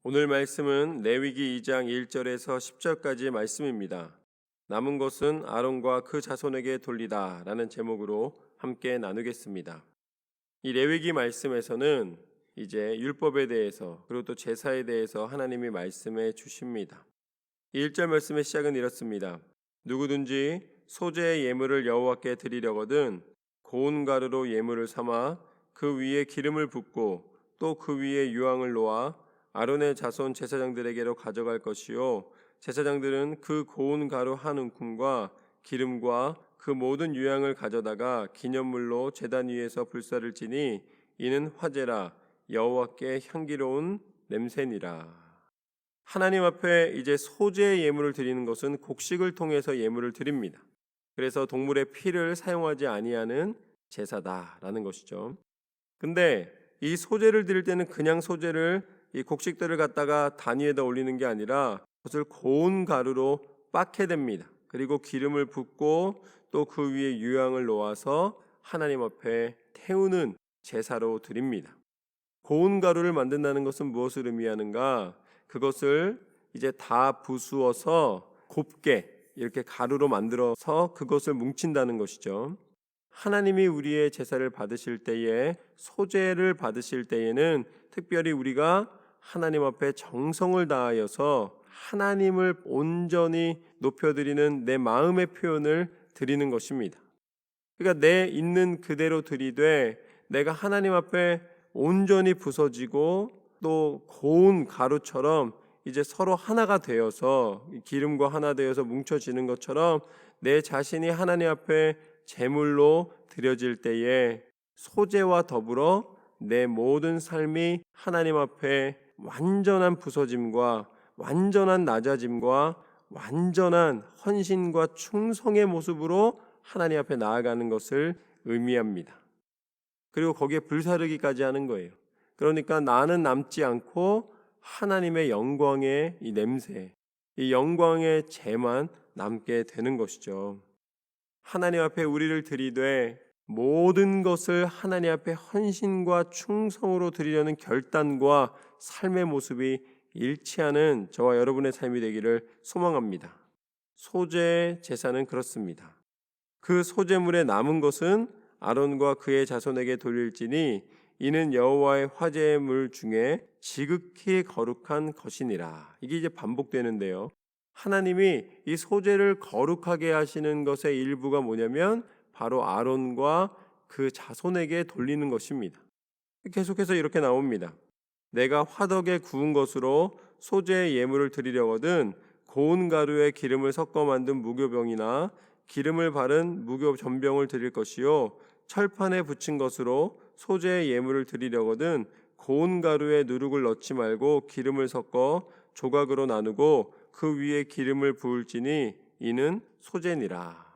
오늘 말씀은 레위기 2장 1절에서 10절까지의 말씀입니다. 남은 것은 아론과 그 자손에게 돌리다 라는 제목으로 함께 나누겠습니다. 이 레위기 말씀에서는 이제 율법에 대해서 그리고 또 제사에 대해서 하나님이 말씀해 주십니다. 1절 말씀의 시작은 이렇습니다. 누구든지 소재의 예물을 여호와께 드리려거든 고운 가루로 예물을 삼아 그 위에 기름을 붓고 또 그 위에 유황을 놓아 아론의 자손 제사장들에게로 가져갈 것이요 제사장들은 그 고운 가루 한 움큼과 기름과 그 모든 유향을 가져다가 기념물로 제단 위에서 불사를 지니 이는 화제라 여호와께 향기로운 냄새니라. 하나님 앞에 이제 소재의 예물을 드리는 것은 곡식을 통해서 예물을 드립니다. 그래서 동물의 피를 사용하지 아니하는 제사다라는 것이죠. 근데 이 소재를 드릴 때는 그냥 소재를 이 곡식들을 갖다가 단 위에다 올리는 게 아니라 그것을 고운 가루로 빻게 됩니다. 그리고 기름을 붓고 또 그 위에 유향을 놓아서 하나님 앞에 태우는 제사로 드립니다. 고운 가루를 만든다는 것은 무엇을 의미하는가? 그것을 이제 다 부수어서 곱게 이렇게 가루로 만들어서 그것을 뭉친다는 것이죠. 하나님이 우리의 제사를 받으실 때에 소재를 받으실 때에는 특별히 우리가 하나님 앞에 정성을 다하여서 하나님을 온전히 높여드리는 내 마음의 표현을 드리는 것입니다. 그러니까 내 있는 그대로 드리되 내가 하나님 앞에 온전히 부서지고 또 고운 가루처럼 이제 서로 하나가 되어서 기름과 하나 되어서 뭉쳐지는 것처럼 내 자신이 하나님 앞에 제물로 드려질 때에 소재와 더불어 내 모든 삶이 하나님 앞에 완전한 부서짐과 완전한 낮아짐과 완전한 헌신과 충성의 모습으로 하나님 앞에 나아가는 것을 의미합니다. 그리고 거기에 불사르기까지 하는 거예요. 그러니까 나는 남지 않고 하나님의 영광의 이 냄새, 이 영광의 재만 남게 되는 것이죠. 하나님 앞에 우리를 드리되 모든 것을 하나님 앞에 헌신과 충성으로 드리려는 결단과 삶의 모습이 일치하는 저와 여러분의 삶이 되기를 소망합니다. 소재의 제사는 그렇습니다. 그 소재물에 남은 것은 아론과 그의 자손에게 돌릴지니 이는 여호와의 화제물 중에 지극히 거룩한 것이니라. 이게 이제 반복되는데요. 하나님이 이 소재를 거룩하게 하시는 것의 일부가 뭐냐면 바로 아론과 그 자손에게 돌리는 것입니다. 계속해서 이렇게 나옵니다. 내가 화덕에 구운 것으로 소재의 예물을 드리려거든 고운 가루에 기름을 섞어 만든 무교병이나 기름을 바른 무교 전병을 드릴 것이요 철판에 붙인 것으로 소재의 예물을 드리려거든 고운 가루에 누룩을 넣지 말고 기름을 섞어 조각으로 나누고 그 위에 기름을 부을지니 이는 소재니라.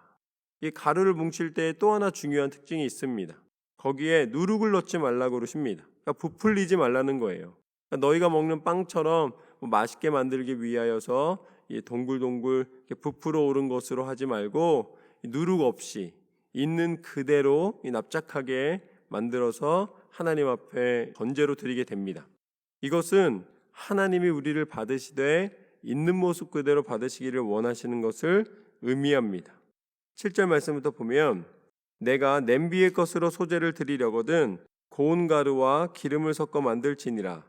이 가루를 뭉칠 때 또 하나 중요한 특징이 있습니다. 거기에 누룩을 넣지 말라고 그러십니다. 그러니까 부풀리지 말라는 거예요. 그러니까 너희가 먹는 빵처럼 맛있게 만들기 위하여서 이 동글동글 부풀어 오른 것으로 하지 말고 누룩 없이 있는 그대로 납작하게 만들어서 하나님 앞에 번제로 드리게 됩니다. 이것은 하나님이 우리를 받으시되 있는 모습 그대로 받으시기를 원하시는 것을 의미합니다. 7절 말씀부터 보면 내가 냄비의 것으로 소재를 드리려거든 고운 가루와 기름을 섞어 만들지니라.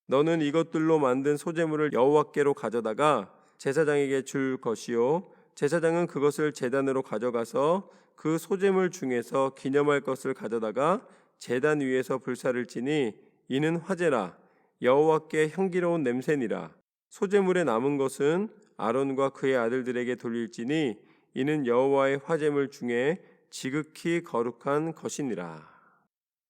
너는 이것들로 만든 소재물을 여호와께로 가져다가 제사장에게 줄 것이요 제사장은 그것을 제단으로 가져가서 그 소재물 중에서 기념할 것을 가져다가 제단 위에서 불사를 지니 이는 화제라 여호와께 향기로운 냄새니라. 소재물에 남은 것은 아론과 그의 아들들에게 돌릴지니 이는 여호와의 화제물 중에 지극히 거룩한 것이니라.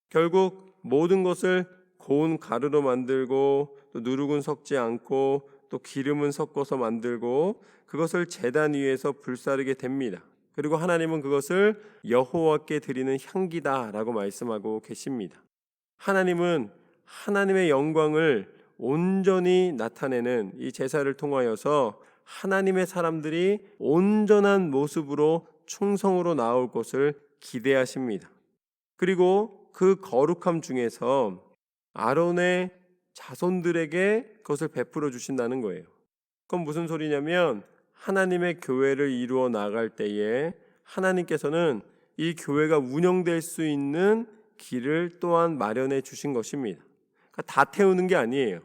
결국 모든 것을 고운 가루로 만들고 또 누룩은 섞지 않고 또 기름은 섞어서 만들고 그것을 제단 위에서 불사르게 됩니다. 그리고 하나님은 그것을 여호와께 드리는 향기다라고 말씀하고 계십니다. 하나님은 하나님의 영광을 온전히 나타내는 이 제사를 통하여서 하나님의 사람들이 온전한 모습으로 충성으로 나올 것을 기대하십니다. 그리고 그 거룩함 중에서 아론의 자손들에게 그것을 베풀어 주신다는 거예요. 그건 무슨 소리냐면 하나님의 교회를 이루어 나갈 때에 하나님께서는 이 교회가 운영될 수 있는 길을 또한 마련해 주신 것입니다. 그러니까 다 태우는 게 아니에요.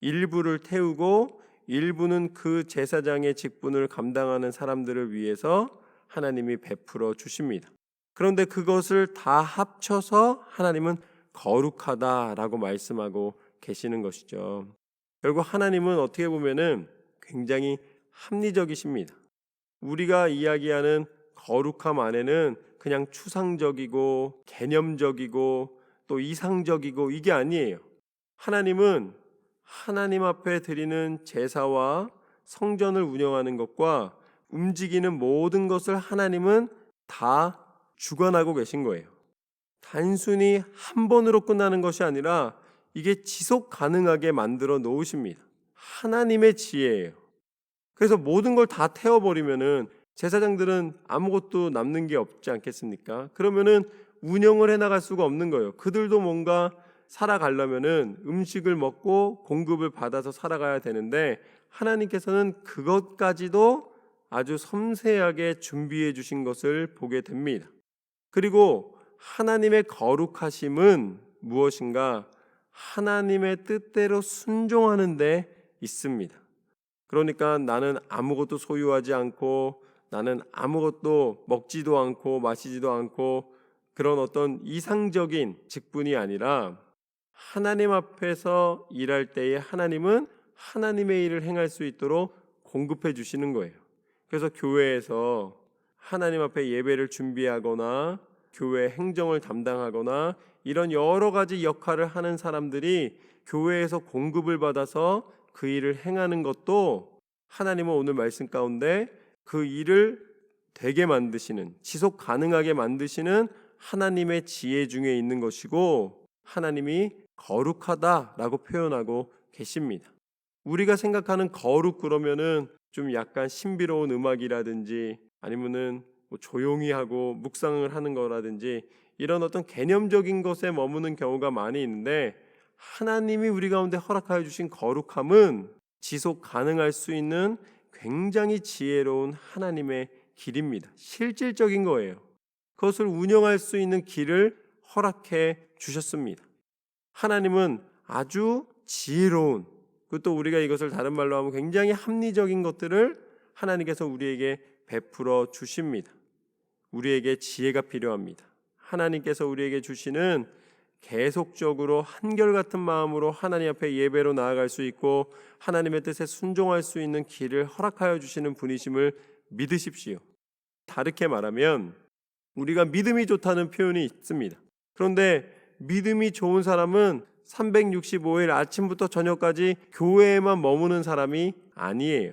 일부를 태우고 일부는 그 제사장의 직분을 감당하는 사람들을 위해서 하나님이 베풀어 주십니다. 그런데 그것을 다 합쳐서 하나님은 거룩하다라고 말씀하고 계시는 것이죠. 결국 하나님은 어떻게 보면은 굉장히 합리적이십니다. 우리가 이야기하는 거룩함 안에는 그냥 추상적이고 개념적이고 또 이상적이고 이게 아니에요. 하나님은 하나님 앞에 드리는 제사와 성전을 운영하는 것과 움직이는 모든 것을 하나님은 다 주관하고 계신 거예요. 단순히 한 번으로 끝나는 것이 아니라 이게 지속 가능하게 만들어 놓으십니다. 하나님의 지혜예요. 그래서 모든 걸 다 태워버리면은 제사장들은 아무것도 남는 게 없지 않겠습니까? 그러면은 운영을 해나갈 수가 없는 거예요. 그들도 뭔가 살아가려면은 음식을 먹고 공급을 받아서 살아가야 되는데 하나님께서는 그것까지도 아주 섬세하게 준비해 주신 것을 보게 됩니다. 그리고 하나님의 거룩하심은 무엇인가? 하나님의 뜻대로 순종하는 데 있습니다. 그러니까 나는 아무것도 소유하지 않고 나는 아무것도 먹지도 않고 마시지도 않고 그런 어떤 이상적인 직분이 아니라 하나님 앞에서 일할 때에 하나님은 하나님의 일을 행할 수 있도록 공급해 주시는 거예요. 그래서 교회에서 하나님 앞에 예배를 준비하거나 교회 행정을 담당하거나 이런 여러 가지 역할을 하는 사람들이 교회에서 공급을 받아서 그 일을 행하는 것도 하나님은 오늘 말씀 가운데 그 일을 되게 만드시는, 지속 가능하게 만드시는 하나님의 지혜 중에 있는 것이고 하나님이 거룩하다라고 표현하고 계십니다. 우리가 생각하는 거룩 그러면은 좀 약간 신비로운 음악이라든지 아니면은 뭐 조용히 하고 묵상을 하는 거라든지 이런 어떤 개념적인 것에 머무는 경우가 많이 있는데 하나님이 우리 가운데 허락하여 주신 거룩함은 지속 가능할 수 있는 굉장히 지혜로운 하나님의 길입니다. 실질적인 거예요. 그것을 운영할 수 있는 길을 허락해 주셨습니다. 하나님은 아주 지혜로운, 그것도 우리가 이것을 다른 말로 하면 굉장히 합리적인 것들을 하나님께서 우리에게 베풀어 주십니다. 우리에게 지혜가 필요합니다. 하나님께서 우리에게 주시는 계속적으로 한결같은 마음으로 하나님 앞에 예배로 나아갈 수 있고 하나님의 뜻에 순종할 수 있는 길을 허락하여 주시는 분이심을 믿으십시오. 다르게 말하면 우리가 믿음이 좋다는 표현이 있습니다. 그런데 믿음이 좋은 사람은 365일 아침부터 저녁까지 교회에만 머무는 사람이 아니에요.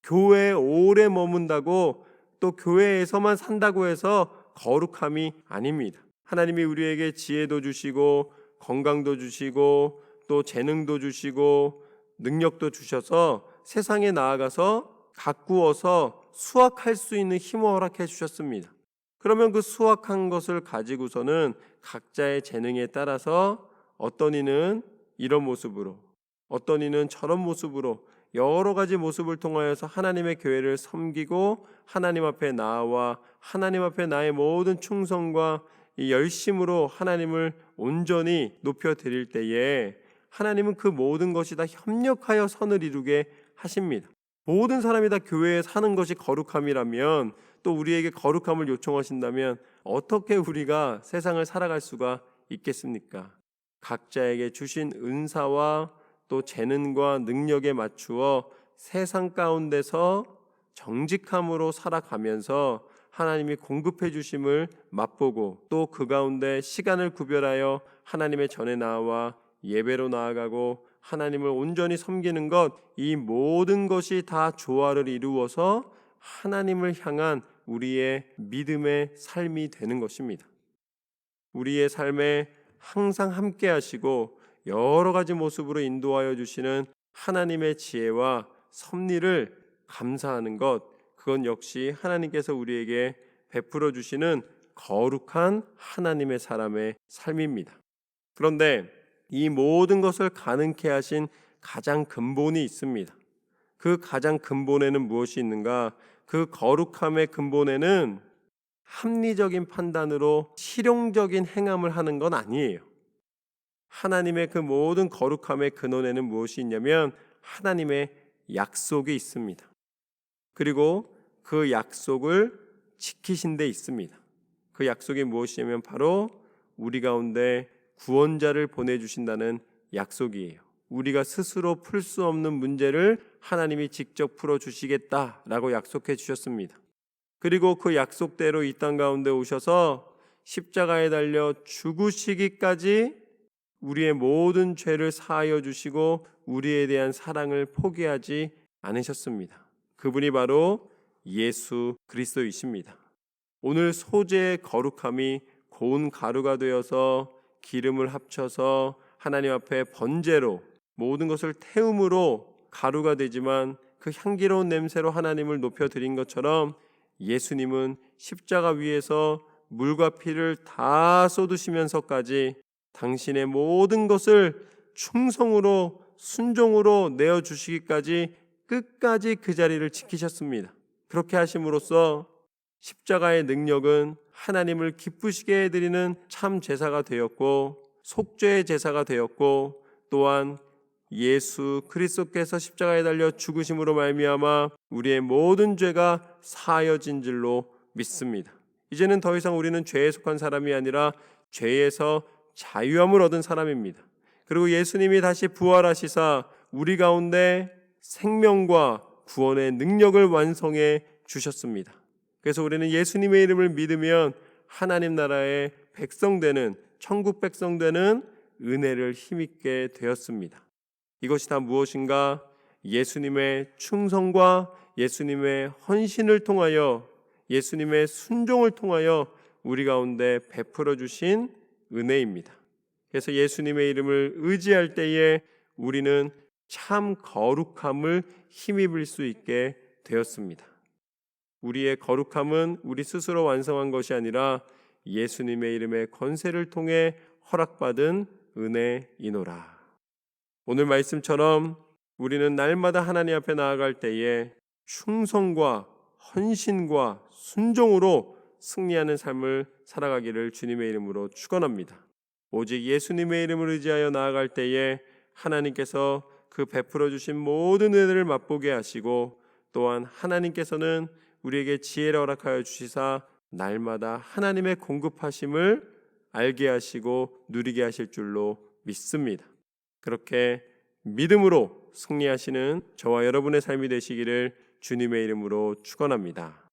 교회에 오래 머문다고 또 교회에서만 산다고 해서 거룩함이 아닙니다. 하나님이 우리에게 지혜도 주시고 건강도 주시고 또 재능도 주시고 능력도 주셔서 세상에 나아가서 가꾸어서 수확할 수 있는 힘을 허락해 주셨습니다. 그러면 그 수확한 것을 가지고서는 각자의 재능에 따라서 어떤 이는 이런 모습으로 어떤 이는 저런 모습으로 여러 가지 모습을 통하여서 하나님의 교회를 섬기고 하나님 앞에 나와 하나님 앞에 나의 모든 충성과 이 열심으로 하나님을 온전히 높여드릴 때에 하나님은 그 모든 것이 다 협력하여 선을 이루게 하십니다. 모든 사람이 다 교회에 사는 것이 거룩함이라면 또 우리에게 거룩함을 요청하신다면 어떻게 우리가 세상을 살아갈 수가 있겠습니까? 각자에게 주신 은사와 또 재능과 능력에 맞추어 세상 가운데서 정직함으로 살아가면서 하나님이 공급해 주심을 맛보고 또 그 가운데 시간을 구별하여 하나님의 전에 나와 예배로 나아가고 하나님을 온전히 섬기는 것, 이 모든 것이 다 조화를 이루어서 하나님을 향한 우리의 믿음의 삶이 되는 것입니다. 우리의 삶에 항상 함께 하시고 여러 가지 모습으로 인도하여 주시는 하나님의 지혜와 섭리를 감사하는 것, 그건 역시 하나님께서 우리에게 베풀어 주시는 거룩한 하나님의 사람의 삶입니다. 그런데 이 모든 것을 가능케 하신 가장 근본이 있습니다. 그 가장 근본에는 무엇이 있는가? 그 거룩함의 근본에는 합리적인 판단으로 실용적인 행함을 하는 건 아니에요. 하나님의 그 모든 거룩함의 근원에는 무엇이 있냐면 하나님의 약속이 있습니다. 그리고 그 약속을 지키신 데 있습니다. 그 약속이 무엇이냐면 바로 우리 가운데 구원자를 보내주신다는 약속이에요. 우리가 스스로 풀 수 없는 문제를 하나님이 직접 풀어주시겠다라고 약속해 주셨습니다. 그리고 그 약속대로 이 땅 가운데 오셔서 십자가에 달려 죽으시기까지 우리의 모든 죄를 사하여 주시고 우리에 대한 사랑을 포기하지 않으셨습니다. 그분이 바로 예수 그리스도이십니다. 오늘 소재의 거룩함이 고운 가루가 되어서 기름을 합쳐서 하나님 앞에 번제로 모든 것을 태움으로 가루가 되지만 그 향기로운 냄새로 하나님을 높여드린 것처럼 예수님은 십자가 위에서 물과 피를 다 쏟으시면서까지 당신의 모든 것을 충성으로 순종으로 내어주시기까지 끝까지 그 자리를 지키셨습니다. 그렇게 하심으로써 십자가의 능력은 하나님을 기쁘시게 해드리는 참 제사가 되었고 속죄의 제사가 되었고 또한 예수 그리스도께서 십자가에 달려 죽으심으로 말미암아 우리의 모든 죄가 사하여진 줄로 믿습니다. 이제는 더 이상 우리는 죄에 속한 사람이 아니라 죄에서 자유함을 얻은 사람입니다. 그리고 예수님이 다시 부활하시사 우리 가운데 생명과 구원의 능력을 완성해 주셨습니다. 그래서 우리는 예수님의 이름을 믿으면 하나님 나라의 백성 되는 천국 백성 되는 은혜를 힘입게 되었습니다. 이것이 다 무엇인가? 예수님의 충성과 예수님의 헌신을 통하여 예수님의 순종을 통하여 우리 가운데 베풀어 주신 은혜입니다. 그래서 예수님의 이름을 의지할 때에 우리는 참 거룩함을 힘입을 수 있게 되었습니다. 우리의 거룩함은 우리 스스로 완성한 것이 아니라 예수님의 이름의 권세를 통해 허락받은 은혜이노라. 오늘 말씀처럼 우리는 날마다 하나님 앞에 나아갈 때에 충성과 헌신과 순종으로 승리하는 삶을 살아가기를 주님의 이름으로 축원합니다. 오직 예수님의 이름을 의지하여 나아갈 때에 하나님께서 그 베풀어 주신 모든 은혜를 맛보게 하시고 또한 하나님께서는 우리에게 지혜를 허락하여 주시사 날마다 하나님의 공급하심을 알게 하시고 누리게 하실 줄로 믿습니다. 그렇게 믿음으로 승리하시는 저와 여러분의 삶이 되시기를 주님의 이름으로 축원합니다.